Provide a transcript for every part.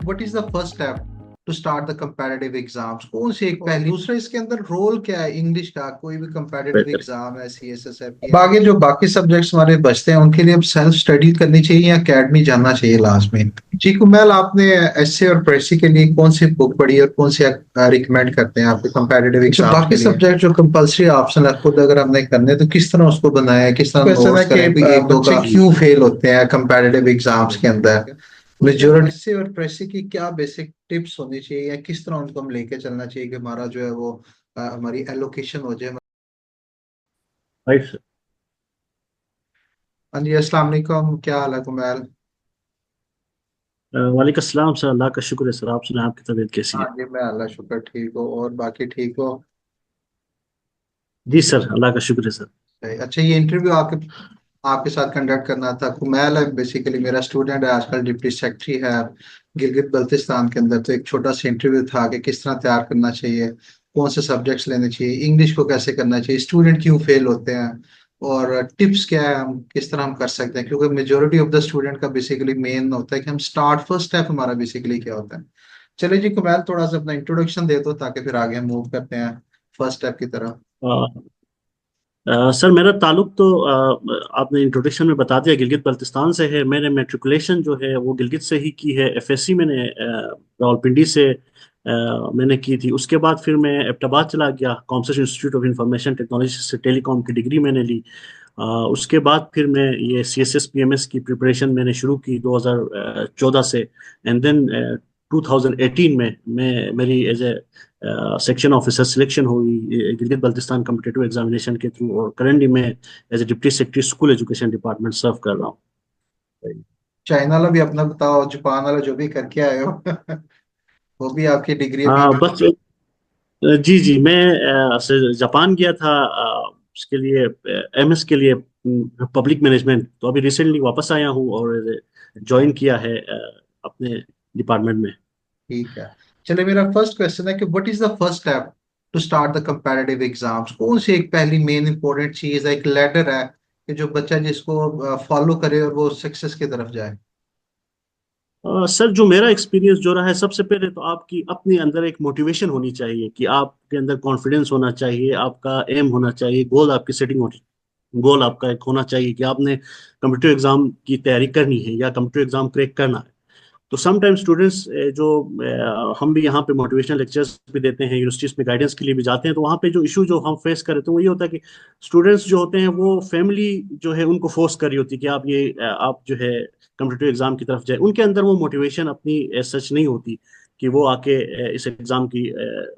What is the first step to start the comparative exams? कौन सी एक पहली, दूसरा इसके अंदर रोल क्या है इंग्लिश का? कोई भी कंपैरेटिव एग्जाम है, सीएसएसएफ की, आगे जो बाकी सब्जेक्ट्स हमारे बचते हैं उनके लिए अब सेल्फ स्टडी करनी चाहिए या एकेडमी जाना चाहिए लास्ट में? जी कुमैल, आपने एसए और प्रेसी के लिए कौन सी बुक पढ़ी और कौन सी रिकमेंड करते हैं आपके कंपैरेटिव एग्जाम? बाकी सब्जेक्ट जो कंपलसरी ऑप्शन है, खुद अगर हमने करने तो किस तरह उसको बनाया है, किस तरह नोट्स करें कि एक दो का क्यों फेल होते हैं कंपैरेटिव एग्जाम्स के अंदर? मेजोरिटी से और प्रेसी की क्या बेसिक टिप्स होनी चाहिए या किस तरह उनको हम लेके चलना चाहिए कि हमारा जो है वो हमारी एलोकेशन हो जाए? राइट। हाँ जी, अस्सलाम वालेकुम, क्या हाल है कुमैल? वालेकुम अस्सलाम सर, अल्लाह का शुक्र है सर। आप सुनाए, आपकी तबीयत कैसी हाँ है? जी, मैं अल्लाह शुक्र ठीक हूँ, और बाकी ठीक हो? जी सर, अल्लाह का शुक्र है सर। अच्छा, ये इंटरव्यू आपके आपके साथ कंडक्ट करना था। कुमैल है बेसिकली, मेरा स्टूडेंट है, आजकल डिप्टी सेक्रेटरी है गिलगित बल्तिस्तान के अंदर। तो एक छोटा सा इंटरव्यू था कि किस तरह तैयार करना चाहिए, कौन से सब्जेक्ट्स लेने चाहिए, इंग्लिश को कैसे करना चाहिए, स्टूडेंट क्यों फेल होते हैं, और टिप्स क्या है, हम किस तरह हम कर सकते हैं, क्योंकि मेजोरिटी ऑफ द स्टूडेंट का बेसिकली मेन होता है कि हम स्टार्ट, फर्स्ट स्टेप हमारा बेसिकली क्या होता है। चलिए जी कुमैल, थोड़ा सा अपना इंट्रोडक्शन दे दो ताकि फिर आगे हम मूव करते हैं फर्स्ट स्टेप की तरफ। सर मेरा ताल्लुक तो आपने इंट्रोडक्शन में बता दिया, गिलगित बल्तिस्तान से है। मैंने मेट्रिकुलेशन जो है वो गिलगित से ही की है। एफएससी मैंने रावलपिंडी से मैंने की थी। उसके बाद फिर मैं एबटाबाद चला गया, commerce institute of information technology से टेलीकॉम की डिग्री मैंने ली। उसके बाद फिर मैं ये सीएसएस पीएमएस की प्रिपरेशन मैंने शुरू की 2014 से। एंड देन 2018 में मैं मेरी as a section officer selection हुई गिलगित बल्तिस्तान कम्पिटिटिव एग्जामिनेशन के थ्रू, और करंटली मैं as a deputy secretary school education department serve कर रहा हूँ। चाइना वाला भी अपना बताओ, जापान वाला जो भी करके आए हो वो भी आपकी डिग्री अभी। बस जी जी, मैं जापान गया था उसके लिए, एमएस के लिए, पब्लिक मैनेजमेंट। तो अभी रिसेंटली वापस आया हूँ और ज्वाइन किया है अपने डिपार्टमेंट में। ठीक है। चलिए, मेरा फर्स्ट क्वेश्चन है कि what is the first step to start the comparative exams? कौन सी एक पहली मेन इंपॉर्टेंट चीज है, एक लेडर है कि जो बच्चा जिसको फॉलो करे और वो सक्सेस की तरफ जाए? सर, जो मेरा एक्सपीरियंस जो रहा है, सबसे पहले तो आपकी अपने अंदर एक मोटिवेशन होनी चाहिए कि आपके अंदर कॉन्फिडेंस होना चाहिए, आपका एम होना चाहिए, गोल आपकी सेटिंग होनी, गोल आपका एक होना चाहिए कि आपने कम्पिटिटिव एग्जाम की तैयारी करनी है या कम्पिटिटिव एग्जाम क्रैक करना है। तो समटाइम स्टूडेंट्स जो हम भी यहाँ पे मोटिवेशनल लेक्चर्स भी देते हैं, यूनिवर्सिटीज में गाइडेंस के लिए भी जाते हैं, तो वहाँ पे जो इशू जो हम फेस कर रहे थे वो ये होता है कि स्टूडेंट्स जो होते हैं वो फैमिली जो है उनको फोर्स कर रही होती है कि आप ये आप जो है कम्पिटिटिव एग्जाम की तरफ जाए। उनके अंदर वो मोटिवेशन अपनी सच नहीं होती कि वो आके इस एग्जाम की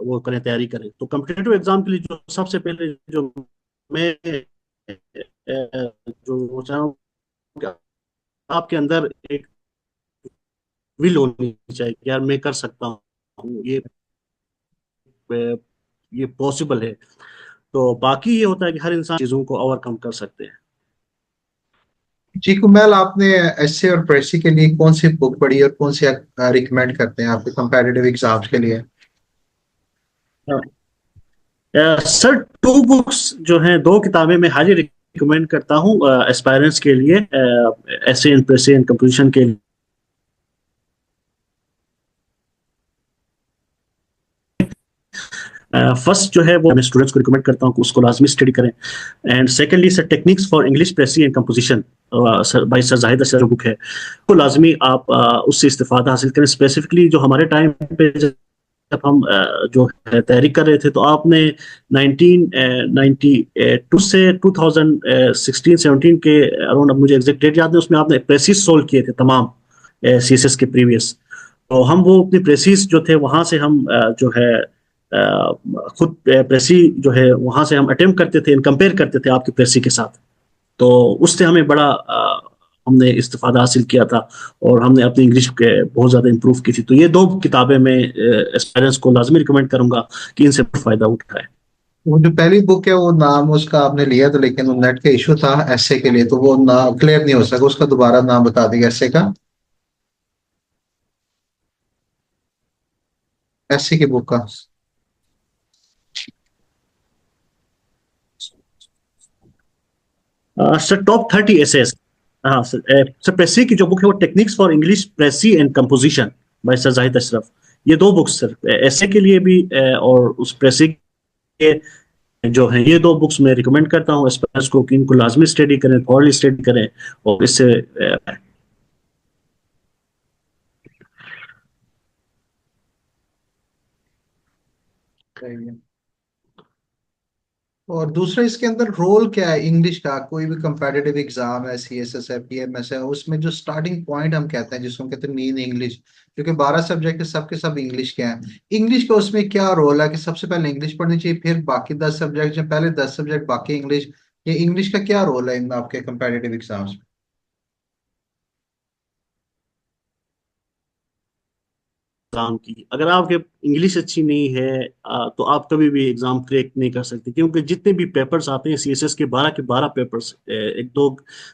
वो करें, तैयारी करें। तो कम्पिटिटिव एग्जाम के लिए जो सबसे पहले जो मैं जो चाहूँ कि आपके अंदर एक विल होनी चाहिए कि यार मैं कर सकता हूँ, ये पॉसिबल है। तो बाकी ये होता है कि हर इंसान चीजों को ओवरकम कर सकते हैं। जी कुमैल, आपने एसए और प्रेसी के लिए कौन सी बुक पढ़ी और कौन सी रिकमेंड करते हैं आपके कंपैरेटिव एग्जाम्स के लिए? सर, टू बुक्स जो हैं, दो किताबें मैं हाईली रिकमेंड करता हूँ एस्पायरेंट्स के लिए, एसे एंड प्रेसी एंड कंपोजिशन के लिए। फर्स्ट जो है वो मैं स्टूडेंट्स को रिकमेंड करता हूँ कि उसको लाजमी स्टडी करें। And secondly sir, techniques for English precis and composition, sir भाई सर जाहिद अशरफ जो बुक है, तो लाजमी आप उससे इस्तेफादा हासिल करें। स्पेसिफिकली जो हमारे टाइम पे जब हम जो है तैयारी कर रहे थे, तो आपने 1992 से 2016-17 के अराउंड, अब मुझे एग्जैक्ट डेट याद नहीं, उसमें आपने प्रेसिस सोल्व किए थे तमाम सीएसएस के प्रीवियस। तो हम वो अपनी प्रेसिस जो थे वहां से हम जो है खुद प्रेसी जो है वहां से हम अटेम्प्ट करते थे, कंपेयर करते थे आपकी प्रेसी के साथ। तो उससे हमें बड़ा हमने इस्तेफादा हासिल किया था, और हमने अपनी इंग्लिश के बहुत ज़्यादा इंप्रूव की थी। तो ये दो किताबें मैं एस्पायरेंट्स को लाजमी रिकमेंड करूंगा कि इनसे फ़ायदा उठाए। वो जो पहली बुक है वो नाम उसका आपने लिया था, लेकिन वो नेट का इशू था एसए के लिए, तो वो ना क्लियर नहीं हो सका, उसका दोबारा नाम बता दिया एसए का, एसए की बुक का। Sir, top 30 essays. हाँ सर, सर प्रेसी की जो बुक है वो techniques for English precis and composition, by sir Zahid Ashraf. ये दो बुक्स सर, ऐसे के लिए भी और उस प्रेसिंग के जो है, ये दो बुक्स मैं रिकमेंड करता हूँ एस्पिरेंट्स को कि इनको लाजमी स्टडी करें, थॉरली स्टडी करें। और इससे सही है। और दूसरा इसके अंदर रोल क्या है इंग्लिश का? कोई भी कंपेटिटिव एग्जाम है, सीएसएसएफ, पीएमएस है, उसमें जो स्टार्टिंग पॉइंट हम कहते हैं, जिसको हम कहते हैं मेन इंग्लिश, क्योंकि 12 सब्जेक्ट है, सबके सब इंग्लिश के हैं। इंग्लिश का उसमें क्या रोल है कि सबसे पहले इंग्लिश पढ़नी चाहिए, फिर बाकी 10 सब्जेक्ट, या पहले 10 सब्जेक्ट बाकी इंग्लिश? ये इंग्लिश का क्या रोल है इन आपके कंपेटिटिव एग्जाम्स एग्जाम की, अगर आपके इंग्लिश अच्छी नहीं है तो आप कभी भी एग्जाम क्रैक नहीं कर सकते, क्योंकि जितने भी पेपर्स आते हैं सीएसएस के 12 पेपर्स, एक दो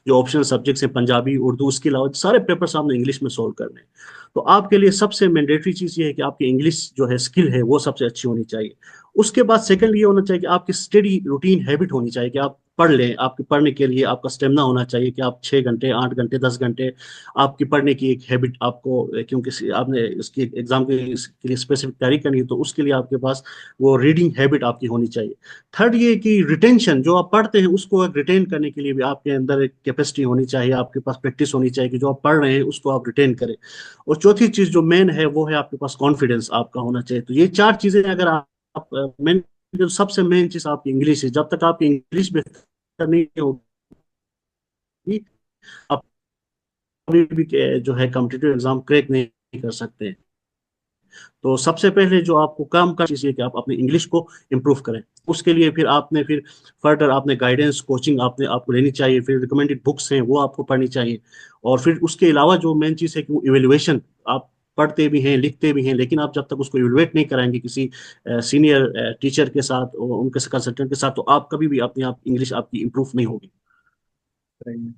जो ऑप्शनल सब्जेक्ट्स हैं पंजाबी उर्दू, उसके अलावा सारे पेपर्स आपने इंग्लिश में सोल्व करने हैं। तो आपके लिए सबसे मैंडेटरी चीज़ ये है कि आपकी इंग्लिश जो है स्किल है वो सबसे अच्छी होनी चाहिए। उसके बाद सेकंड ये होना चाहिए कि आपकी स्टडी रूटीन हैबिट होनी चाहिए कि आप पढ़ लें। आपके पढ़ने के लिए आपका स्टेमिना होना चाहिए कि आप 6 घंटे, 8 घंटे, 10 घंटे आपकी पढ़ने की एक हैबिट आपको, क्योंकि आपने इसकी एग्जाम के इसके लिए स्पेसिफिक तैयारी करनी है, तो उसके लिए आपके पास वो रीडिंग हैबिट आपकी होनी चाहिए। थर्ड ये कि रिटेंशन, जो आप पढ़ते हैं उसको रिटेन करने के लिए भी आपके अंदर एक कैपेसिटी होनी चाहिए, आपके पास प्रैक्टिस होनी चाहिए कि जो आप पढ़ रहे हैं उसको आप रिटेन करें। और चौथी चीज जो मेन है वो है आपके पास कॉन्फिडेंस आपका होना चाहिए। तो ये चार चीजें अगर आप मेन, जो सबसे मेन चीज आपकी इंग्लिश है, जब तक आपकी इंग्लिश बेहतर नहीं होगी आप कभी भी जो है कॉम्पिटिटिव एग्जाम क्रैक नहीं कर सकते। तो सबसे पहले जो आपको काम करना चाहिए कि आप अपनी इंग्लिश को इम्प्रूव करें। उसके लिए फिर फर्दर आपने गाइडेंस कोचिंग आपने आपको लेनी चाहिए, फिर रिकमेंडेड बुक्स हैं वो आपको पढ़नी चाहिए। और फिर उसके अलावा जो मेन चीज़ है कि वो इवेल्युएशन, आप पढ़ते भी हैं लिखते भी हैं, लेकिन आप जब तक उसको इवेलुएट नहीं कराएंगे किसी सीनियर टीचर के साथ और उनके कंसल्टेंट के साथ, तो आप कभी भी अपने आप इंग्लिश आपकी इम्प्रूव नहीं होगी। में?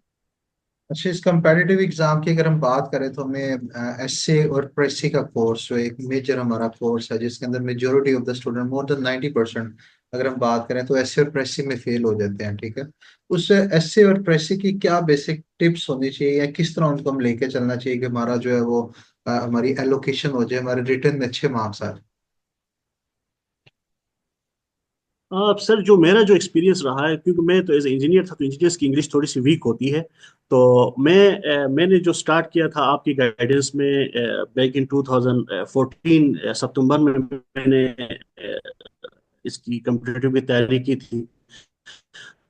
अच्छा, इस कंपेटिटिव एग्जाम की अगर हम बात करें तो हमें एसए और प्रेसी का कोर्स, जो एक मेजर हमारा कोर्स है जिसके अंदर majority of the student, more than 90%, अगर हम बात करें तो एसए और प्रेसी में फेल हो जाते हैं, ठीक है। उस एसए और प्रेसी की क्या बेसिक टिप्स होनी चाहिए, या किस तरह उनको हम लेके चलना चाहिए कि हमारा जो है वो हमारी एलोकेशन हो जाए, हमारे रिटर्न में अच्छे मार्क्स आ जाए? सर जो मेरा जो एक्सपीरियंस रहा है, क्योंकि मैं तो एज इंजीनियर था, तो इंजीनियर्स की इंग्लिश थोड़ी सी वीक होती है। तो मैंने जो स्टार्ट किया था आपकी गाइडेंस में बैक इन 2014 सितंबर में मैंने इसकी कम्पिटिटिव की तैयारी की थी।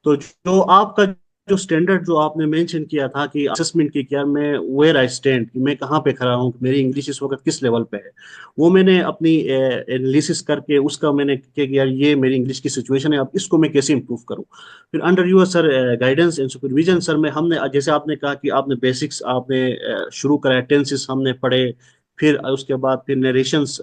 तो जो आपका जो स्टैंडर्ड जो आपने मेंशन किया था कि असेसमेंट की, क्या मैं वेयर आई स्टैंड, कि मैं कहाँ पे खड़ा हूँ, कि मेरी इंग्लिश इस वक्त किस लेवल पे है, वो मैंने अपनी एनालिसिस करके उसका मैंने क्या किया, ये मेरी इंग्लिश की सिचुएशन है, अब इसको मैं कैसे इंप्रूव करूँ। फिर under your sir guidance and supervision sir में हमने, जैसे आपने कहा कि आपने बेसिक्स आपने शुरू कराया, टेंसेस हमने पढ़े, फिर उसके बाद फिर नरेशंस,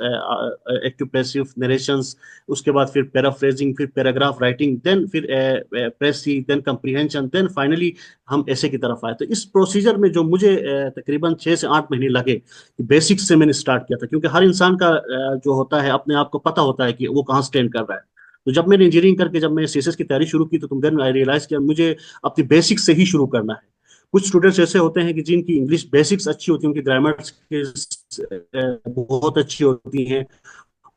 एक्टिव पैसिव नरेशंस, उसके बाद फिर पैराफ्रेजिंग, फिर पैराग्राफ राइटिंग, देन फिर प्रेसी, देन कंप्रीहेंशन, देन फाइनली हम ऐसे की तरफ आए। तो इस प्रोसीजर में जो मुझे तकरीबन 6 से 8 महीने लगे, बेसिक्स से मैंने स्टार्ट किया था, क्योंकि हर इंसान का जो होता है अपने आप को पता होता है कि वो कहाँ स्टैंड कर रहा है। तो जब मैंने इंजीनियरिंग करके जब मैं सीएसएस की तैयारी शुरू की, तो देन आई रियलाइज किया मुझे अपनी बेसिक्स से ही शुरू करना है। कुछ स्टूडेंट्स ऐसे होते हैं कि जिनकी इंग्लिश बेसिक्स अच्छी होती है, उनकी ग्रामर बहुत अच्छी होती है,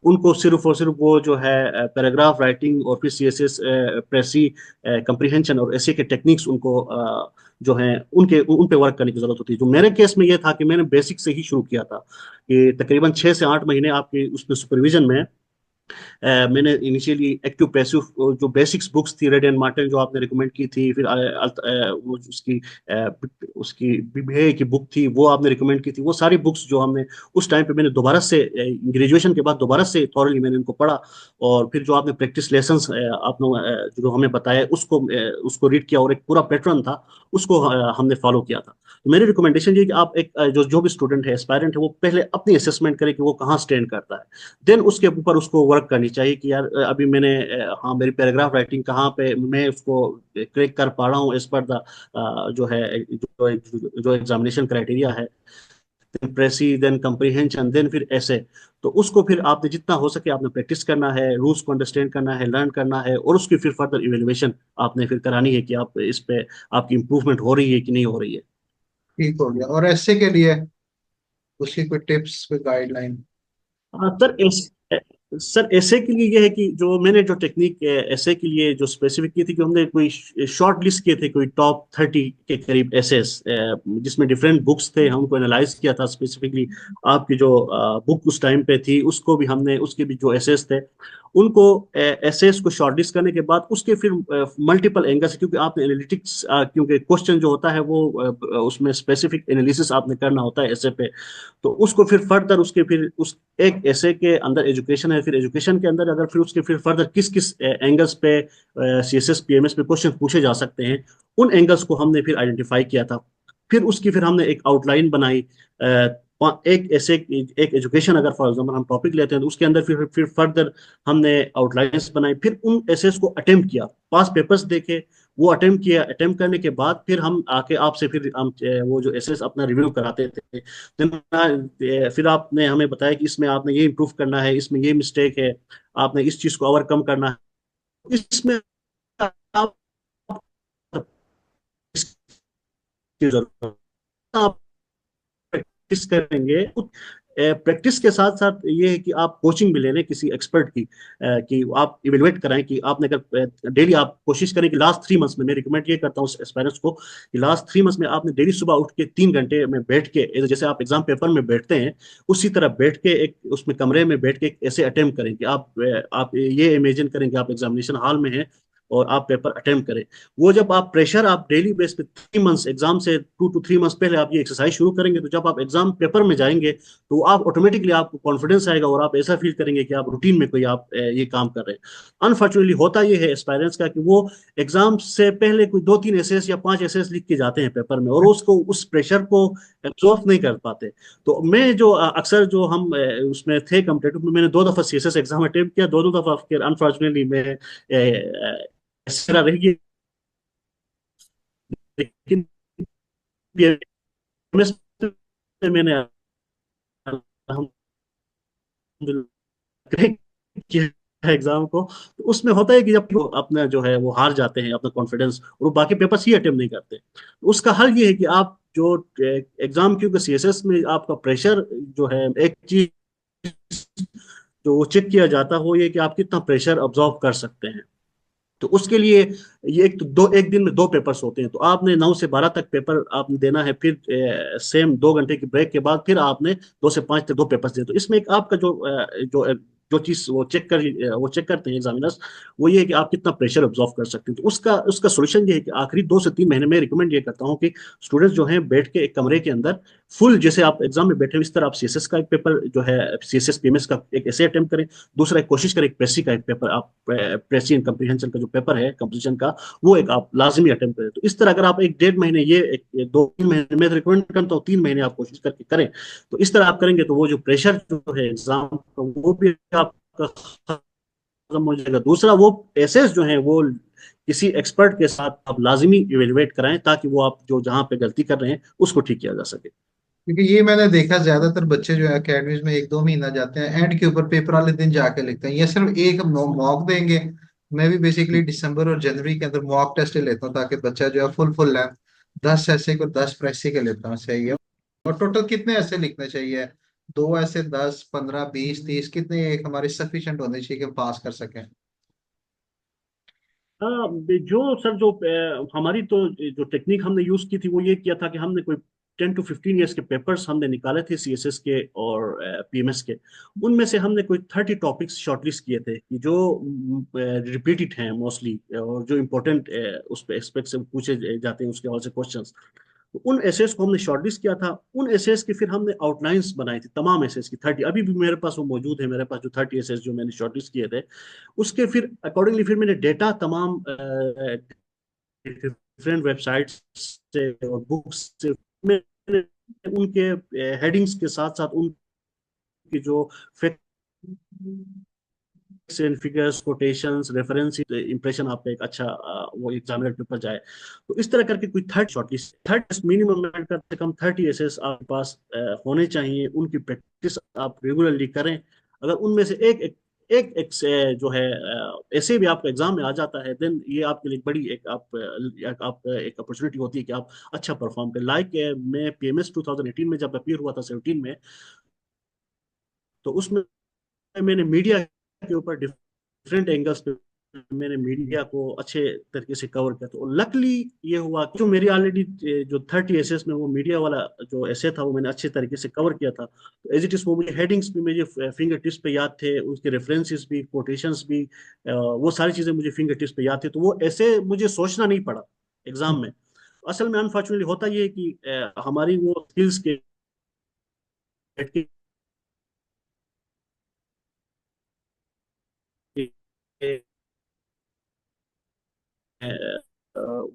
उनको सिर्फ और सिर्फ वो जो है पैराग्राफ राइटिंग और फिर सीएसएस प्रेसी कंप्रीहेंशन और ऐसे के टेक्निक्स उनको जो है उनके उन पे वर्क करने की जरूरत होती है। जो मेरे केस में ये था कि मैंने बेसिक से ही शुरू किया था, कि तकरीबन 6 से 8 महीने आपके उसमें सुपरविजन में मैंने इनिशियली एक्टिव पैसिव जो बेसिक्स बुक्स थी, रेड एंड मार्टिन जो आपने रिकमेंड की थी, फिर वो अ, उसकी बीबीए की बुक थी वो आपने रिकमेंड की थी, वो सारी बुक्स जो हमने उस टाइम पे मैंने दोबारा से ग्रेजुएशन के बाद दोबारा से थॉरली मैंने इनको पढ़ा। और फिर जो आपने प्रैक्टिस लेसन्स आपने जो हमें बताया उसको रीड किया, और एक पूरा पैटर्न था उसको हमने फॉलो किया था। तो मेरी रिकमेंडेशन ये कि आप एक जो जो भी स्टूडेंट है, एस्पायरेंट है, वो पहले अपनी असेसमेंट करे कि वो कहाँ स्टैंड करता है, देन उसके ऊपर उसको वर्क करनी चाहिए कि यार अभी मैंने हाँ मेरी पैराग्राफ राइटिंग कहाँ पे मैं उसको क्रैक कर पा रहा हूँ एज पर द जो है जो एग्जामिनेशन क्राइटेरिया है, देन प्रेसी, देन कंप्रीहेंशन, देन फिर ऐसे। तो उसको फिर आपने जितना हो सके आपने प्रैक्टिस करना है, रूल्स को अंडरस्टैंड करना है, लर्न करना है, और उसकी फिर फर्दर इवेल्युएशन आपने फिर करानी है कि आप इस पे आपकी इंप्रूवमेंट हो रही है कि नहीं हो रही है। ठीक हो गया। और एसए के लिए उसकी कोई टिप्स, कोई गाइडलाइन? हाँ सर, सर ऐसे के लिए ये है कि जो मैंने जो टेक्निक ऐसे के लिए जो स्पेसिफिक की थी कि हमने कोई शॉर्ट लिस्ट किए थे, कोई टॉप 30 के करीब एसेस, जिसमें डिफरेंट बुक्स थे, हमको एनालाइज किया था स्पेसिफिकली। आपकी जो बुक उस टाइम पे थी उसको भी हमने, उसके भी जो एसेस थे उनको, एसेस को शॉर्टलिस्ट करने के बाद उसके फिर मल्टीपल एंगल से, क्योंकि आपने एनालिटिक्स, क्योंकि क्वेश्चन जो होता है वो उसमें स्पेसिफिक एनालिसिस आपने करना होता है ऐसे पे। तो उसको फिर फर्दर उसके फिर उस एक ऐसे के अंदर एजुकेशन है, फिर एजुकेशन के अंदर अगर फिर उसके फिर फर्दर किस किस एंगल्स पे सीएसएस पीएमएस पे क्वेश्चन पूछे जा सकते हैं, उन एंगल्स को हमने फिर आइडेंटिफाई किया था। फिर उसकी फिर हमने एक आउटलाइन बनाई। एक ऐसे एक एजुकेशन अगर फॉर एग्जांपल हम टॉपिक लेते हैं तो उसके अंदर फिर फर्दर हमने आउटलाइंस बनाई, फिर उन एसेस को अटेम्प्ट किया, पास पेपर्स देखे, वो अटेम्प्ट किया। अटेम्प्ट करने के बाद फिर हम आके आपसे फिर हम वो जो एसेस अपना रिव्यू कराते थे। फिर आपने हमें बताया कि इसमें आपने ये इम्प्रूव करना है, इसमें ये मिस्टेक है, आपने इस चीज को ओवरकम करना है, इसमें आप इसकी जरूरत है। आप प्रैक्टिस करेंगे, प्रैक्टिस के साथ साथ ये है कि आप कोचिंग भी ले लें किसी एक्सपर्ट की, कि आप इवेलुएट कराएं कि आपने अगर डेली आप कोशिश करें कि लास्ट 3 मंथ्स में, मैं रिकमेंड ये करता हूँ एस्पायरेंट्स को कि लास्ट 3 मंथ्स में आपने डेली सुबह उठ के 3 घंटे में बैठ के, जैसे आप एग्जाम पेपर में बैठते हैं उसी तरह बैठ के एक उसमें कमरे में बैठ के ऐसे अटेम्प्ट करें कि आप ये इमेजिन करें कि आप एग्जामिनेशन हॉल में हैं और आप पेपर अटेम्प्ट करें। वो जब आप प्रेशर आप डेली बेस पे 3 मंथ्स एग्जाम से 2 to 3 मंथ्स पहले आप ये एक्सरसाइज शुरू करेंगे, तो जब आप एग्जाम पेपर में जाएंगे तो आप ऑटोमेटिकली आपको कॉन्फिडेंस आएगा और आप ऐसा फील करेंगे कि आप रूटीन में कोई आप ये काम कर रहे हैं। अनफॉर्चुनेटली होता ये है एस्पायरेंट्स का कि वो एग्जाम से पहले कोई 2-3 एसेस या 5 एसेस लिख के जाते हैं पेपर में और उसको उस प्रेशर को एब्जॉर्व नहीं कर पाते। तो मैं जो अक्सर जो हम उसमें थे कम्पिटेटिव में, मैंने 2 दफा सीएसएस एग्जाम अटेम्प्ट किया, दोनों दफा फिर अनफॉर्चुनेटली मैं ऐसा रह गया। लेकिन PMS में मैंने क्रैक किया एग्जाम को। तो उसमें होता है कि जब वो अपना जो है वो हार जाते हैं अपना कॉन्फिडेंस और वो बाकी पेपर्स ही अटेम्प्ट नहीं करते, तो उसका हल ये है कि आप जो एग्जाम, क्योंकि सीएसएस में आपका प्रेशर जो है, एक चीज जो वो चेक किया जाता है वो ये कि आप कितना प्रेशर अब्जॉर्व कर सकते हैं। तो उसके लिए ये एक दिन में 2 पेपर्स होते हैं, तो आपने 9 से 12 तक पेपर आपने देना है, फिर सेम 2 घंटे की ब्रेक के बाद फिर आपने 2 से 5 तक 2 पेपर्स दिए। तो इसमें एक आपका जो चीज वो चेक करते हैं एग्जामिनर्स, वो ये है कि आप कितना प्रेशर ऑब्जॉर्व कर सकते हैं। तो उसका उसका सोल्यूशन ये है कि आखिरी 2 से 3 महीने में रिकमेंड ये करता हूँ कि स्टूडेंट्स जो हैं बैठ के एक कमरे के अंदर फुल, जैसे आप एग्जाम में बैठे हो इस तरह आप सीएसएस का एक पेपर जो है, सीएसएस पीएमएस का एक ऐसे अटेम्प्ट करें। दूसरा एक कोशिश करें प्रेसी का एक पेपर, आप प्रेसी एंड कम्प्रीहेंशन का जो पेपर है कंपोजिशन का, वो एक आप लाजमी अटेम्प्ट करें। तो इस तरह अगर आप 1-1.5 महीने, ये 2-3 महीने में रिकमेंड करता हूँ, 3 महीने आप कोशिश करके करें, तो इस तरह आप करेंगे तो वो जो प्रेशर जो है एग्जाम का वो भी आपका खत्म हो जाएगा। दूसरा, वो एसेस जो है वो किसी एक्सपर्ट के साथ आप लाजमी इवेलुएट कराएं ताकि वो आप जो जहां पे गलती कर रहे हैं उसको ठीक किया जा सके। क्योंकि ये मैंने देखा ज्यादातर बच्चे जो है अकेडमीज में 1-2 महीना जाते हैं, एंड के ऊपर पेपर वाले दिन जाके लिखते हैं। ये सिर्फ एक मॉक देंगे। मैं भी बेसिकली दिसंबर और जनवरी के अंदर मॉक टेस्ट लेता हूँ ताकि बच्चा जो है फुल लेंथ 10 ऐसे को 10 प्रेसी के लेता हूँ, सही है। और टोटल कितने ऐसे लिखने चाहिए? 2 ऐसे, 10, 15, 20, 30, कितने एक हमारे सफिशिएंट होने चाहिए कि हम पास कर सकें? हाँ, जो सर जो हमारी तो जो टेक्निक हमने यूज की थी वो ये किया था कि हमने कोई 10 to 15 ईयर्स के पेपर्स हमने निकाले थे सीएसएस के और पीएमएस के। उनमें से हमने कोई 30 टॉपिक्स शॉर्टलिस्ट किए थे कि जो रिपीटेड हैं मोस्टली और जो इम्पोर्टेंट उस पे एक्सपेक्ट से पूछे जाते हैं उसके हवाले से क्वेश्चंस। तो उन एसेस को हमने शॉर्टलिस्ट किया था। उन एसेस की फिर हमने आउटलाइंस बनाई थी, तमाम एसेस की 30, अभी भी मेरे पास वो मौजूद है, मेरे पास जो 30 एसेस जो मैंने शॉर्टलिस्ट किए थे उसके फिर अकॉर्डिंगली फिर मैंने डेटा तमाम डिफरेंट वेबसाइट्स से और बुक्स से मैंने उनके हेडिंग्स के साथ साथ उनकी जो facts and figures, quotations, reference, impression आपका एक अच्छा वो एग्जामिनर के ऊपर जाए। तो इस तरह करके कोई 30 शॉर्टलिस्ट मिनिमम में कम से कम 30 एसेस आपके पास होने चाहिए। उनकी प्रैक्टिस आप रेगुलरली करें। अगर उनमें से जो है ऐसे भी आपका एग्जाम में आ जाता है, देन ये आपके लिए बड़ी एक अपॉर्चुनिटी होती है कि आप अच्छा परफॉर्म करें। लाइक मैं पीएमएस 2018 में जब अपीयर हुआ था 17 में, तो उसमें मैंने मीडिया के ऊपर डिफरेंट एंगल्स पे मैंने मीडिया को अच्छे तरीके से कवर किया। तो लकली ये हुआ कि जो मेरी ऑलरेडी जो 30 एसेस में वो मीडिया वाला जो एसे था वो मैंने अच्छे तरीके से कवर किया था। तो एज इट इज वो मुझे हेडिंग्स भी मुझे फिंगर टिप्स पे याद थे, उसके रेफरेंसेस भी, कोटेशंस भी, वो सारी चीजें मुझे फिंगर टिप्स पे याद थे। तो वो ऐसे मुझे सोचना नहीं पड़ा एग्जाम में। असल में अनफॉर्चुनेटली होता ये है कि हमारी वो स्किल्स के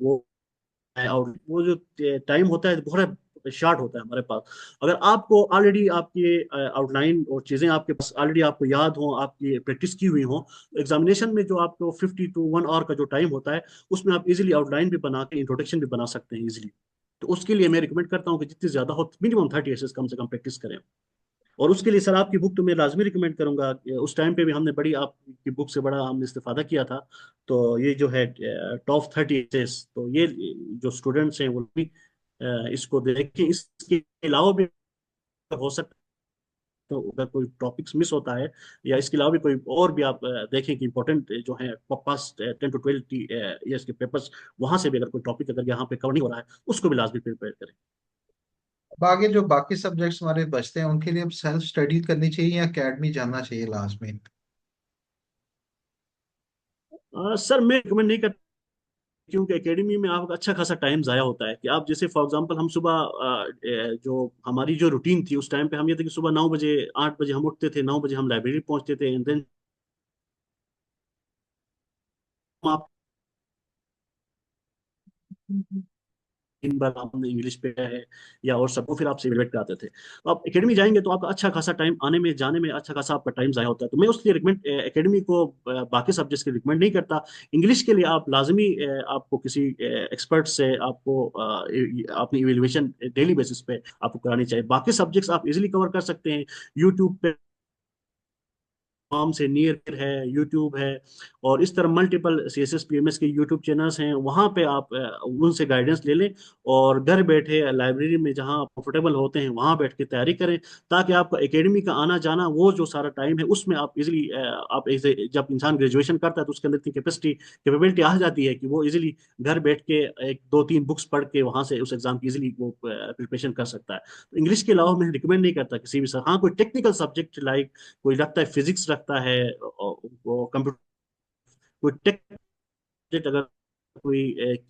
वो और वो जो टाइम होता है बहुत शार्ट होता है हमारे पास। अगर आपको ऑलरेडी आपकी आउटलाइन और चीजें आपके पास ऑलरेडी आपको याद हो, आपकी प्रैक्टिस की हुई हो, तो एग्जामिनेशन में जो आपको 50 to 1 आवर का जो टाइम होता है उसमें आप इजीली आउटलाइन भी बना के इंट्रोडक्शन भी बना सकते हैं इजीली। तो उसके लिए मैं रिकमेंड करता हूँ कि जितनी ज्यादा हो मिनिमम 30 एसेस कम से कम प्रैक्टिस करें। और उसके लिए सर आपकी बुक तो मैं लाजमी रिकमेंड करूंगा। उस टाइम पे भी हमने बड़ी आपकी बुक से बड़ा हमने इस्तेफादा किया था। तो ये जो है टॉप 30 एसेस, तो ये जो स्टूडेंट्स हैं वो भी इसको देखें। इसके अलावा भी हो सकता है तो अगर कोई टॉपिक्स मिस होता है या इसके अलावा भी कोई और भी आप देखें कि इंपॉर्टेंट जो है पास्ट 10 to 12 ईयर्स के पेपर्स, वहां से भी अगर कोई टॉपिक अगर यहाँ पे कवर नहीं हो रहा है उसको भी लाजमी प्रिपेयर करें। अब आगे जो बाकी सब्जेक्ट्स हमारे बचते हैं उनके लिए अब सेल्फ स्टडी करनी चाहिए या एकेडमी जाना चाहिए लास्ट में? सर मैं रिकमेंड नहीं करता, क्योंकि एकेडमी में आपका अच्छा खासा टाइम जाया होता है। कि आप जैसे फॉर एग्जांपल हम सुबह जो हमारी जो रूटीन थी उस टाइम पे हम ये थे कि सुबह 9 बजे 8 बजे हम उठते थे, 9 बजे हम लाइब्रेरी पहुंचते थे, एंड देन आप दिन भर हमने इंग्लिश पे है या और सबको फिर आपसे इवेलुएट कराते थे। तो आप एकेडमी जाएंगे तो आपका अच्छा खासा टाइम आने में जाने में अच्छा खासा आपका टाइम जाया होता है। तो मैं उसके लिए रिकमेंड एकेडमी को बाकी सब्जेक्ट्स के रिकमेंड नहीं करता। इंग्लिश के लिए आप लाजमी आपको किसी एक्सपर्ट से आपको अपनी इवेल्युएशन डेली बेसिस पे आपको करानी चाहिए। बाकी सब्जेक्ट्स आप इजीली कवर कर सकते हैं यूट्यूब पे, कॉम से नियर है, यूट्यूब है, और इस तरह मल्टीपल सीएसएस पीएमएस के यूट्यूब चैनल्स हैं, वहाँ पे आप उनसे गाइडेंस ले लें और घर बैठे लाइब्रेरी में जहाँ कंफर्टेबल होते हैं वहाँ बैठ के तैयारी करें, ताकि आपका एकेडमी का आना जाना वो जो सारा टाइम है उसमें आप इजीली आप जब इंसान ग्रेजुएशन करता है तो उसके अंदर इतनी कैपेबिलिटी आ जाती है कि वो इजीली घर बैठ के एक दो तीन बुक्स पढ़ के वहाँ से उस एग्जाम की इजीली वो प्रिपरेशन कर सकता है। तो इंग्लिश के अलावा मैं रिकमेंड नहीं करता किसी भी सर। हाँ, कोई टेक्निकल सब्जेक्ट लाइक कोई रखता है फिजिक्स रखता है, कंप्यूटर, कोई टेक सब्जेक्ट अगर कोई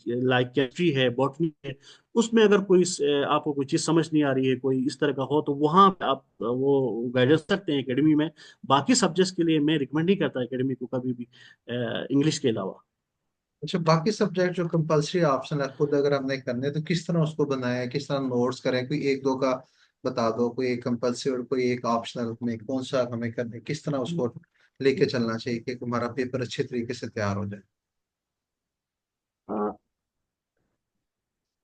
लाइक केमिस्ट्री है, बॉटनी है, उसमें अगर कोई आपको कोई चीज समझ नहीं आ रही है कोई इस तरह का हो तो वहां पे आप वो गाइडेंस सकते हैं एकेडमी में। बाकी सब्जेक्ट्स के लिए मैं रिकमेंड नहीं करता एकेडमी को कभी भी, इंग्लिश के अलावा। अच्छा, बाकी सब्जेक्ट जो कंपलसरी ऑप्शन है खुद अगर हमने करने तो किस तरह उसको बनाया है, किस तरह नोट्स करें? कोई एक दो का बता दो, कोई एक कंपलसरी और कोई एक ऑप्शनल में कौन सा हमें करने, किस तरह उसको लेके चलना चाहिए कि हमारा पेपर अच्छे तरीके से तैयार हो जाए?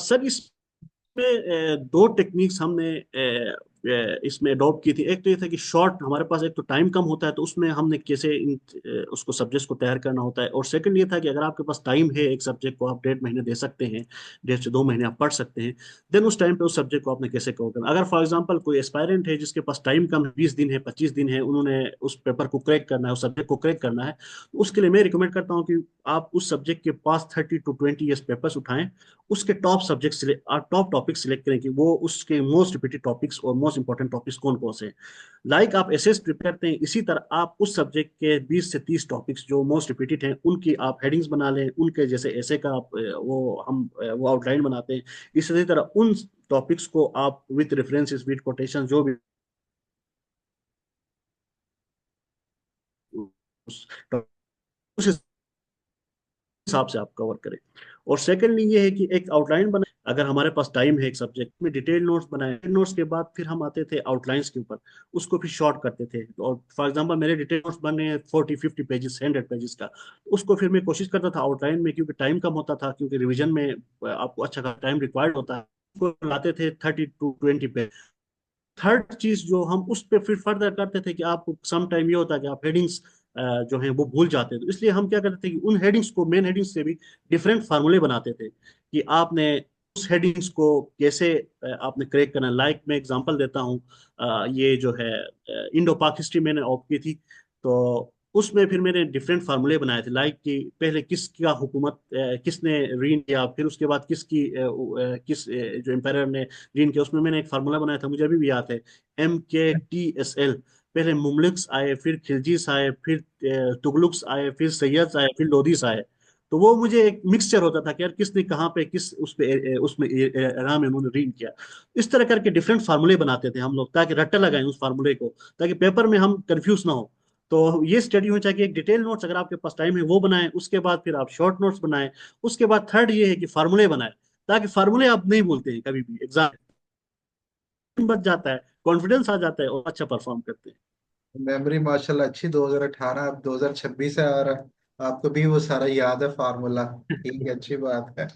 सर इसमें दो टेक्निक्स हमने इसमें अडॉप्ट की थी। एक तो ये था कि शॉर्ट, हमारे पास एक तो टाइम कम होता है तो उसमें हमने कैसे उसको सब्जेक्ट्स को तैयार करना होता है, और सेकंड ये था कि अगर आपके पास टाइम है एक सब्जेक्ट को आप 1.5 महीने दे सकते हैं, 1.5 से 2 महीने आप पढ़ सकते हैं, देन उस टाइम पे उस सब्जेक्ट को आपने कैसे कवर करना। अगर फॉर एग्जाम्पल कोई एस्पायरेंट है जिसके पास टाइम कम है, 20 दिन है, 25 दिन है, उन्होंने उस पेपर को क्रैक करना है, उस सब्जेक्ट को क्रैक करना है, तो उसके लिए मैं रिकमेंड करता हूँ कि आप उस सब्जेक्ट के पास 30 to 20 ईयर्स पेपर्स उठाएं, उसके top subject top topic select करें कि वो उसके मोस्ट रिपीटेड टॉपिक्स और मोस्ट इंपॉर्टेंट टॉपिक्स कौन कौन से हैं। लाइक आप एसेस प्रिपेयर करते हैं, इसी तरह आप उस सब्जेक्ट के 20 से 30 टॉपिक्स जो मोस्ट रिपीटेड हैं उनकी आप हेडिंग्स बना लें, उनके जैसे ऐसे का आप वो आउटलाइन बनाते हैं। इसी तरह उन टॉपिक्स को आप विथ रेफरेंसेस विथ कोटेशन जो भी उस उस हिसाब से आप कवर करें। और सेकेंडली ये है कि एक आउटलाइन बनाए, अगर हमारे पास टाइम है एक सब्जेक्ट में डिटेल नोट्स बनाए, नोट्स के बाद फिर हम आते थे आउटलाइंस के ऊपर, उसको फिर शॉर्ट करते थे। और फॉर एग्जांपल मेरे डिटेल नोट्स बने 40 50 पेजेस 100 पेजेस का, तो उसको फिर मैं कोशिश करता था आउटलाइन में, क्योंकि टाइम कम होता था, क्योंकि रिविजन में आपको अच्छा खासा टाइम रिक्वायर्ड होता है, उसको लाते थे 30 to 20 पे। थर्ड चीज जो हम उस पे फिर फर्दर करते थे कि आपको सम टाइम ये होता है कि आप हेडिंग्स जो है वो भूल जाते हैं। तो इसलिए हम क्या करते थे कि उन हेडिंग्स को, मेन हेडिंग्स से भी डिफरेंट फार्मूले बनाते थे कि आपने उस हेडिंग्स को कैसे आपने क्रैक करना। लाइक मैं एग्जांपल देता हूँ, ये जो है इंडो पाक हिस्ट्री मैंने ऑप्ट की थी, तो उसमें फिर मैंने डिफरेंट फार्मूले बनाए थे। लाइक कि पहले किसका हुकूमत किसने रीन किया, फिर उसके बाद जो एम्पायर ने रीन किया, उसमें मैंने एक फार्मूला बनाया था, मुझे अभी भी याद है, MKTSL। पहले मुमलिक्स आए, फिर खिलजीस आए, फिर तुगलुक्स आए, फिर सैयद्स आए, फिर लोदीस आए। तो वो मुझे एक मिक्सचर होता था कि यार किसने कहाँ पे किस उस पे उसमें इराम में उन्होंने रीन किया। इस तरह करके डिफरेंट फार्मूले बनाते थे हम लोग, ताकि रट्टा लगाएं उस फार्मूले को, ताकि पेपर में हम कंफ्यूज ना हो। तो ये स्टडी होनी चाहिए कि एक डिटेल नोट्स अगर आपके पास टाइम है वो बनाएं, उसके बाद फिर आप शॉर्ट नोट्स बनाएं, उसके बाद थर्ड ये है कि फार्मूले बनाएं, ताकि फार्मूले आप नहीं भूलते हैं कभी भी, एग्जाम बच जाता है, कॉन्फिडेंस आ जाता है और अच्छा परफॉर्म करते हैं। मेमोरी माशाल्लाह अच्छी, 2018 अब 2026 है और आपको भी वो सारा याद है फार्मूला। ठीक है, अच्छी बात है।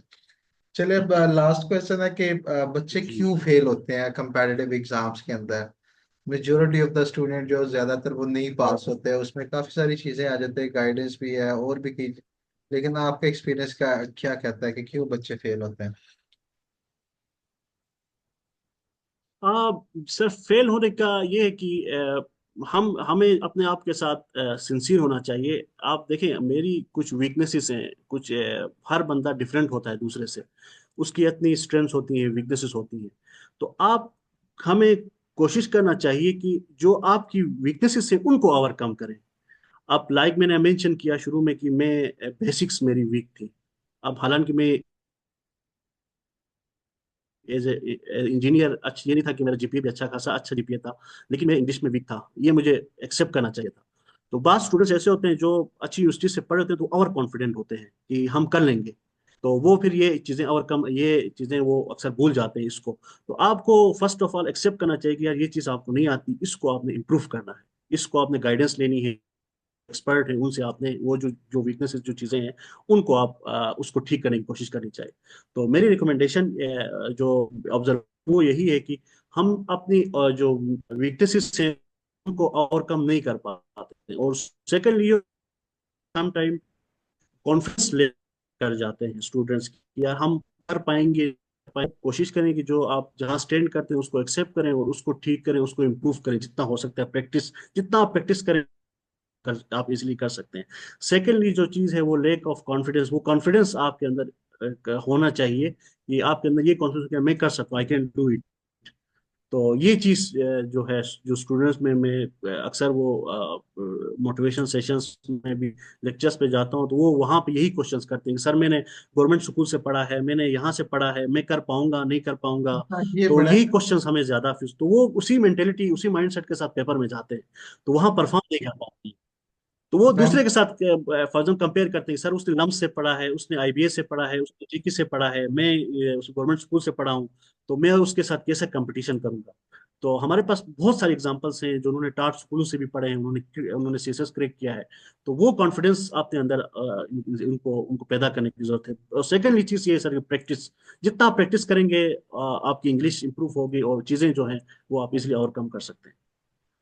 चलिए, अब लास्ट क्वेश्चन है कि बच्चे जी। क्यों फेल होते हैं कंपैटिटिव एग्जाम्स के अंदर। मेजोरिटी ऑफ द स्टूडेंट जो ज्यादातर वो नहीं पास होते हैं, उसमें काफी सारी चीजें आ जाती है, गाइडेंस भी है और भी कई। लेकिन आपका एक्सपीरियंस क्या क्या कहता है कि क्यों बच्चे फेल होते हैं। आ, सर फेल होने का ये है कि हमें अपने आप के साथ सिंसियर होना चाहिए। आप देखें, मेरी कुछ वीकनेसेस हैं, कुछ हर बंदा डिफरेंट होता है दूसरे से, उसकी इतनी स्ट्रेंथ्स होती हैं, वीकनेसेस होती हैं। तो आप हमें कोशिश करना चाहिए कि जो आपकी वीकनेसेस है उनको ओवरकम करें। अब लाइक मैंने मेंशन किया शुरू में कि मैं बेसिक्स मेरी वीक थी। अब हालांकि मैं एज ए इंजीनियर अच्छा, ये नहीं था कि मेरा जीपीए भी अच्छा खासा अच्छा जीपीए था, लेकिन मैं इंग्लिश में वीक था, ये मुझे एक्सेप्ट करना चाहिए था। तो बात स्टूडेंट्स ऐसे होते हैं जो अच्छी यूनिवर्सिटी से पढ़े होते हैं, तो और कॉन्फिडेंट होते हैं कि हम कर लेंगे। तो वो फिर ये चीजें वो अक्सर भूल जाते हैं इसको। तो आपको फर्स्ट ऑफ ऑल एक्सेप्ट करना चाहिए कि यार ये चीज आपको नहीं आती, इसको आपने इम्प्रूव करना है, इसको आपने गाइडेंस लेनी है, एक्सपर्ट है उनसे आपने वो जो जो वीकनेसेस जो चीजें हैं उनको आप उसको ठीक करने की कोशिश करनी चाहिए। तो मेरी रिकमेंडेशन जो ऑब्जर्व वो यही है कि हम अपनी जो वीकनेसेस हैं उनको ओवरकम नहीं कर पाते हैं। और सेकेंडली सम टाइम कॉन्फिडेंस ले कर जाते हैं स्टूडेंट्स की, यार हम कर पाएंगे। कोशिश करें कि जो आप जहाँ स्टैंड करते हैं उसको एक्सेप्ट करें और उसको ठीक करें, उसको इम्प्रूव करें जितना हो सकता है। प्रैक्टिस जितना आप प्रैक्टिस करें आप इजीली कर सकते हैं। सेकेंडली जो चीज है वो लेक ऑफ कॉन्फिडेंस, वो कॉन्फिडेंस आपके अंदर होना चाहिए कि आपके अंदर ये कॉन्फिडेंस मैं कर सकता हूँ, आई कैन डू इट। तो ये चीज जो है, जो स्टूडेंट्स में मैं अक्सर वो मोटिवेशन सेशंस में भी लेक्चर्स पे जाता हूँ, तो वो वहाँ पे यही क्वेश्चंस करते हैं कि सर मैंने गवर्नमेंट स्कूल से पढ़ा है, मैंने यहाँ से पढ़ा है, मैं कर पाऊंगा नहीं कर पाऊंगा। हाँ, ये तो बड़ा यही क्वेश्चंस हमें ज्यादा, फिर तो वो उसी मेंटेलिटी उसी माइंडसेट के साथ पेपर में जाते हैं, तो वहाँ परफॉर्म नहीं कर पाते। तो वो मैम। दूसरे के साथ फॉर एग्जाम्पल कंपेयर करते हैं, सर उसने लम्स से पढ़ा है, उसने आईबीएस से पढ़ा है, उसने जीके से पढ़ा है, मैं उस गवर्नमेंट स्कूल से पढ़ा हूँ, तो मैं उसके साथ कैसे कंपटीशन करूंगा। तो हमारे पास बहुत सारे एग्जांपल्स हैं जो उन्होंने टाट स्कूलों से भी पढ़े हैं, उन्होंने उन्होंने सीएसएस क्रैक किया है। तो वो कॉन्फिडेंस अपने अंदर उनको उनको पैदा करने की जरूरत है। और सेकेंडली चीज ये है सर, प्रैक्टिस, जितना आप प्रैक्टिस करेंगे आपकी इंग्लिश इंप्रूव होगी और चीजें जो हैं वो आप इजिली ओवरकम कर सकते हैं।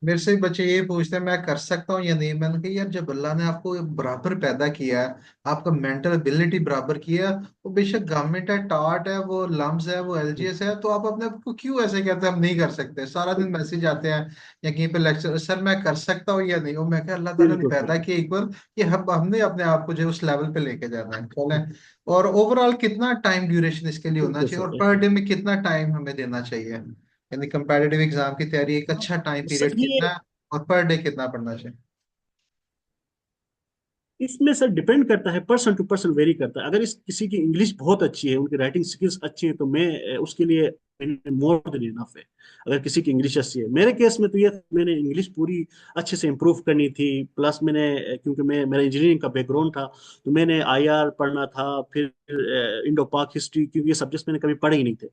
मेरे से बच्चे ये पूछते हैं मैं कर सकता हूँ या नहीं। मैंने कहा यार, जब अल्लाह ने आपको बराबर पैदा किया है, आपका मेंटल एबिलिटी बराबर किया है, वो बेशक गवर्नमेंट है, टाट है, वो लम्स है, वो एलजीएस है, तो आप अपने आप को क्यों ऐसे कहते हैं हम नहीं कर सकते। सारा दिन मैसेज आते हैं या कहीं पे लेक्चर, सर मैं कर सकता हूँ या नहीं। वो मैं कहा अल्लाह ताला ने बिल्कुल पैदा सर। किया इक्वल, कि हम हमने अपने आप को जो है उस लेवल पे लेके जाना है, कौन है। और ओवरऑल कितना टाइम ड्यूरेशन इसके लिए होना बिल्कुल चाहिए, और सर। पर डे में कितना टाइम हमें देना चाहिए, यानी कंपैरेटिव एग्जाम की तैयारी एक अच्छा टाइम सर पीरियड ये कितना है, और पर डे कितना पढ़ना चाहिए। इसमें सर डिपेंड करता है, पर्सन टू पर्सन वेरी करता है। अगर इस किसी की इंग्लिश बहुत अच्छी है, उनकी राइटिंग स्किल्स अच्छी है, तो मैं उसके लिए मोर देन इनफ है। अगर किसी की इंग्लिश अच्छी है, मेरे केस में तो ये मैंने इंग्लिश पूरी अच्छे से इंप्रूव करनी थी। प्लस मैंने क्योंकि मैं मेरा इंजीनियरिंग का बैकग्राउंड था, तो मैंने आईआर पढ़ना था, फिर इंडो पाक हिस्ट्री, क्योंकि ये सब्जेक्ट्स मैंने कभी पढ़े ही नहीं थे।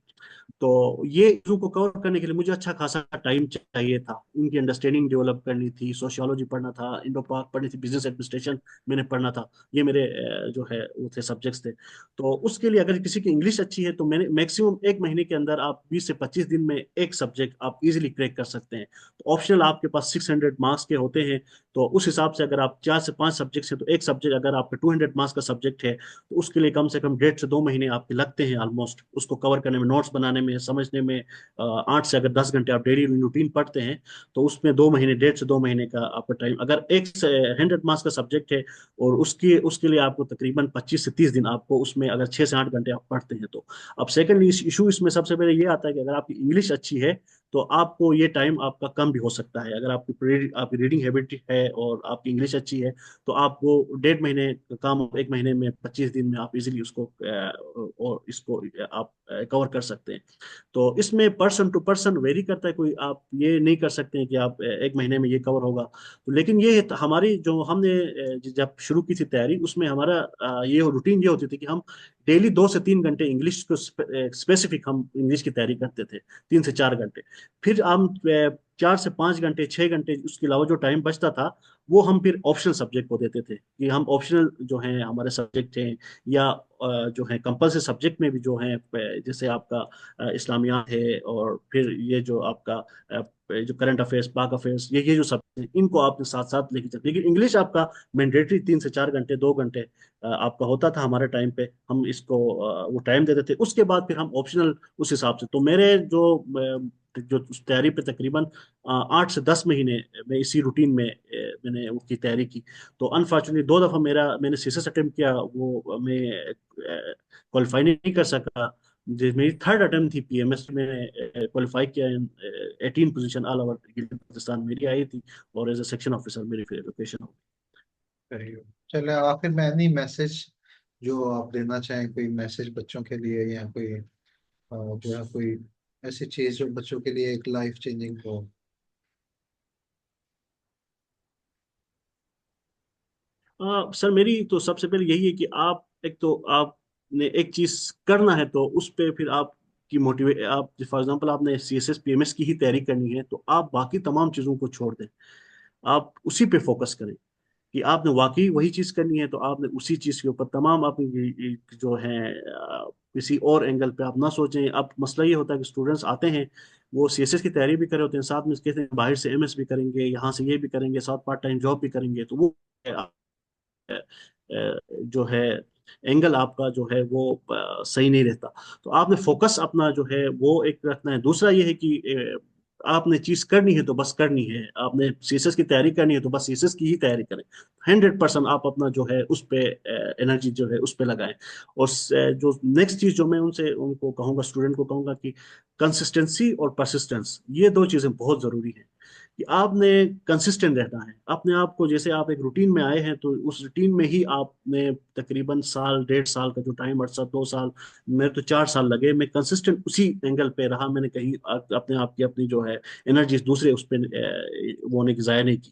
तो ये चीजों को कवर करने के लिए मुझे अच्छा खासा टाइम चाहिए था, इनकी अंडरस्टैंडिंग डेवलप करनी थी, सोशियोलॉजी पढ़ना था, इंडो पाक पढ़नी थी, बिजनेस एडमिनिस्ट्रेशन मैंने पढ़ना था। ये मेरे जो है वो थे सब्जेक्ट्स थे। तो उसके लिए अगर किसी की इंग्लिश अच्छी है तो मैंने मैक्सिमम 1 महीने के अंदर आप 20 से 25 दिन में एक सब्जेक्ट आप इजीली क्रैक कर सकते हैं। तो ऑप्शनल आपके पास 600 मार्क्स के होते हैं, तो उस हिसाब से अगर आप 4 से 5 सब्जेक्ट हैं तो एक सब्जेक्ट अगर आपका 200 मार्क्स का सब्जेक्ट है तो उसके लिए कम से कम 1.5 से 2 महीने आपके लगते हैं ऑलमोस्ट, उसको कवर करने में, नोट्स बनाने में, समझने में। 8 से अगर 10 घंटे आप डेली रूटीन पढ़ते हैं तो उसमें 2 महीने, 1.5 से 2 महीने का आपका टाइम, अगर एक 100 मार्क्स का सब्जेक्ट है और उसके उसके लिए आपको तकरीबन 25 से 30 दिन आपको उसमें, अगर 6 से 8 घंटे आप पढ़ते हैं तो। अब सेकंड इशू इसमें सबसे पहले ये आता है कि अगर आपकी इंग्लिश अच्छी है तो आपको ये टाइम आपका कम भी हो सकता है। अगर आपकी रीडिंग हैबिट है और आपकी इंग्लिश अच्छी है तो आपको 1.5 महीने का काम 1 महीने में, 25 दिन में आप इजीली उसको और इसको आप कवर कर सकते हैं। तो इसमें पर्सन टू पर्सन वेरी करता है, कोई आप ये नहीं कर सकते हैं कि आप 1 महीने में ये कवर होगा। तो लेकिन ये हमारी जो हमने जब शुरू की थी तैयारी, उसमें हमारा ये रूटीन ये होती थी कि हम डेली 2 से 3 घंटे इंग्लिश को स्पेसिफिक हम इंग्लिश की तैयारी करते थे, 3 से 4 घंटे। फिर हम 4 से 5 घंटे, 6 घंटे उसके अलावा जो टाइम बचता था वो हम फिर ऑप्शनल सब्जेक्ट को देते थे, कि हम ऑप्शनल जो हैं हमारे सब्जेक्ट हैं या जो है कंपलसरी सब्जेक्ट में भी जो है, जैसे आपका इस्लामियात है, और फिर ये जो आपका जो करंट अफेयर्स, पाक अफेयर्स, ये जो सब इनको आपने साथ साथ लेके चलते। लेकिन इंग्लिश आपका मैंडेटरी 3 से 4 घंटे, 2 घंटे आपका होता था हमारे टाइम पे, हम इसको वो टाइम देते थे। उसके बाद फिर हम ऑप्शनल उस हिसाब से। तो मेरे जो तैयारी पे तकरीबन 8 से 10 महीने में इसी रूटीन में मैंने उसकी तैयारी की। तो अनफॉर्चुनेटली 2 दफा मैंने सीएसएस अटेम्प्ट किया, वो मैं क्वालिफाई नहीं कर सका। मेरी थर्ड अटेम्प्ट थी पीएमएस में, क्वालिफाई किया। 18 पोजीशन ऑल ओवर पाकिस्तान मेरी आई थी, और एज ए सेक्शन ऑफिसर मेरी फिर लोकेशन हो करिए। चले आखिर में एनी मैसेज जो आप देना चाहें, कोई मैसेज बच्चों के लिए, या कोई जो है कोई ऐसी चीज जो बच्चों के लिए एक लाइफ चेंजिंग हो। सर मेरी तो सबसे पहले यही है कि आप, एक तो आपने एक चीज करना है तो उस पे फिर आपकी मोटिवेट, आप फॉर एग्जांपल आपने सीएसएस पीएमएस की ही तैयारी करनी है तो आप बाकी तमाम चीजों को छोड़ दें, आप उसी पे फोकस करें। कि आपने वाकई वही चीज करनी है तो आपने उसी चीज के ऊपर तमाम अपनी जो है किसी और एंगल पे आप ना सोचें। अब मसला ये होता है कि स्टूडेंट्स आते हैं, वो सीएसएस की तैयारी भी कर रहे होते हैं, साथ में कहते हैं बाहर से एमएस भी करेंगे, यहाँ से ये भी करेंगे, साथ पार्ट टाइम जॉब भी करेंगे, तो वो जो है एंगल आपका जो है वो सही नहीं रहता। तो आपने फोकस अपना जो है वो एक रखना है। दूसरा ये है कि आपने चीज करनी है तो बस करनी है, आपने सीएसएस की तैयारी करनी है तो बस सीएसएस की ही तैयारी करें। 100% आप अपना जो है उस पे एनर्जी जो है उस पे लगाएं। और जो नेक्स्ट चीज जो मैं उनसे उनको कहूंगा, स्टूडेंट को कहूंगा कि कंसिस्टेंसी और परसिस्टेंस, ये दो चीजें बहुत जरूरी हैं। कि आपने कंसिस्टेंट रहना है अपने आप को, जैसे आप एक रूटीन में आए हैं तो उस रूटीन में ही आपने तकरीबन साल, 1.5 साल का जो टाइम, 2 साल, मेरे तो 4 साल लगे, मैं कंसिस्टेंट उसी एंगल पे रहा। मैंने कहीं अपने आप की अपनी जो है एनर्जी दूसरे उस पर वो होने की ज़ाया नहीं की,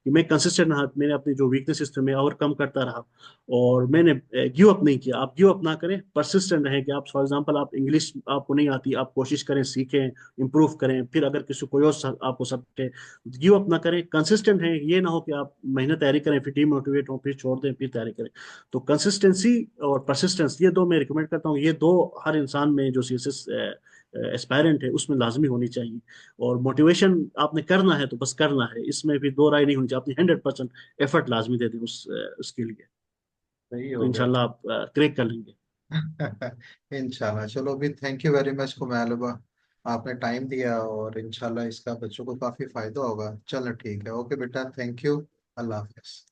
कि मैं कंसिस्टेंट रहा, मैंने अपनी जो वीकनेसेस थे मैं ओवरकम करता रहा, और मैंने गिव अप नहीं किया। आप गिव अप ना करें, परसिस्टेंट रहें। कि आप फॉर एग्जांपल आप इंग्लिश आपको नहीं आती, आप कोशिश करें, सीखें, इंप्रूव करें, फिर अगर किसी कोई और आपको सब्जेक्ट, गिव अप ना करें, कंसिस्टेंट हैं। ये ना हो कि आप महीने तैयारी करें फिर डीमोटिवेट हो, फिर छोड़ दें, फिर तैयारी करें। तो कंसिस्टेंसी और परसिस्टेंस, ये दो मैं रिकमेंड करता हूँ। ये दो हर इंसान में जो सीएसएस एस्पायरेंट है उसमें लाजमी होनी चाहिए। और मोटिवेशन आपने करना है तो बस करना है, इसमें भी दो राय नहीं होनी चाहिए, अपनी 100% एफर्ट लाजमी दे दें उसके लिए। सही तो हो गया। इंशाल्लाह आप क्रैक कर लेंगे। इंशाल्लाह। चलो भी, थैंक यू वेरी मच कुमैलबा, आपने टाइम दिया, और इंशाल्लाह इसका बच्चों को काफी फायदा होगा। चलो ठीक है, ओके बेटा, थैंक यू। Allah Hafiz.